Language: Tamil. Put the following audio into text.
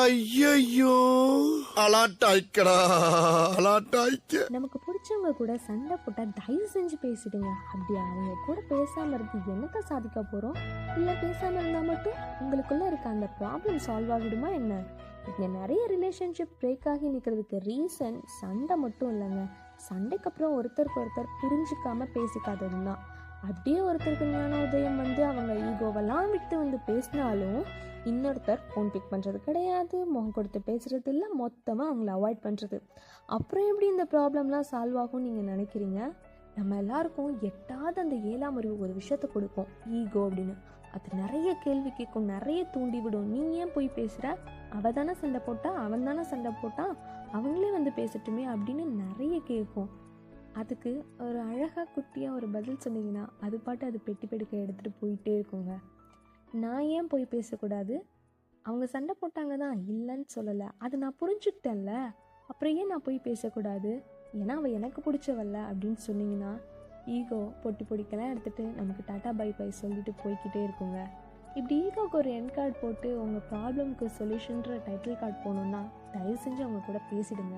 ஐயோ அலாட்டாய்க்கடா அலாட்டாய்க்க. நமக்கு பிடிச்சவங்க கூட சண்டை போட்டால் தயவு செஞ்சு பேசிடுங்க. அப்படி அவங்க கூட பேசாமல் இருந்து என்னத்தை சாதிக்க போகிறோம்? இல்லை பேசாமல் இருந்தால் மட்டும் உங்களுக்குள்ளே இருக்க அந்த ப்ராப்ளம் சால்வ் ஆகிடுமா என்ன? இங்கே நிறைய ரிலேஷன்ஷிப் பிரேக் ஆகி நிற்கிறதுக்கு ரீசன் சண்டை மட்டும் இல்லைங்க. சண்டைக்கு அப்புறம் ஒருத்தருக்கு ஒருத்தர் புரிஞ்சிக்காம பேசிக்காதது தான். அப்படியே ஒருத்தருக்கு ஞான உதயம் வந்து அவங்க ஈகோவெல்லாம் விட்டு வந்து பேசினாலும் இன்னொருத்தர் ஃபோன் பிக் பண்ணுறது கிடையாது, முகம் கொடுத்து பேசுகிறது இல்லை, மொத்தமாக அவங்கள அவாய்ட் பண்ணுறது. அப்புறம் எப்படி இந்த ப்ராப்ளம்லாம் சால்வ் ஆகும்னு நீங்கள் நினைக்கிறீங்க? நம்ம எல்லாருக்கும் எட்டாவது அந்த 7ஆம் அறிவு ஒரு விஷயத்த கொடுக்கும், ஈகோ அப்படின்னு. அது நிறைய கேள்வி கேட்கும், நிறைய தூண்டி விடும். நீ ஏன் போய் பேசுகிற? அவள் தானே சண்டை போட்டா, அவன் தானே சண்டை போட்டான், அவங்களே வந்து பேசட்டுமே அப்படின்னு நிறைய கேட்கும். அதுக்கு ஒரு அழகாக குட்டியாக ஒரு பதில் சொன்னீங்கன்னா அது பாட்டு அது பெட்டி பெடுக்க எடுத்துகிட்டு போயிட்டே இருக்குங்க. நான் ஏன் போய் பேசக்கூடாது? அவங்க சண்டை போட்டாங்க தான், இல்லைன்னு சொல்லலை, அது நான் புரிஞ்சுக்கிட்டேன்ல, அப்புறம் ஏன் நான் போய் பேசக்கூடாது? ஏன்னா அவள் எனக்கு பிடிச்சவல்ல அப்படின்னு சொன்னீங்கன்னா ஈகோ பொட்டி பொடிக்கெல்லாம் எடுத்துகிட்டு நமக்கு டாட்டா பை பை சொல்லிட்டு போய்கிட்டே இருக்குங்க. இப்படி ஈகோக்கு ஒரு என் கார்டு போட்டு உங்கள் ப்ராப்ளம்க்கு சொல்யூஷன்ற டைட்டில் கார்டு போகணுன்னா தயவு செஞ்சு அவங்க கூட பேசிடுங்க.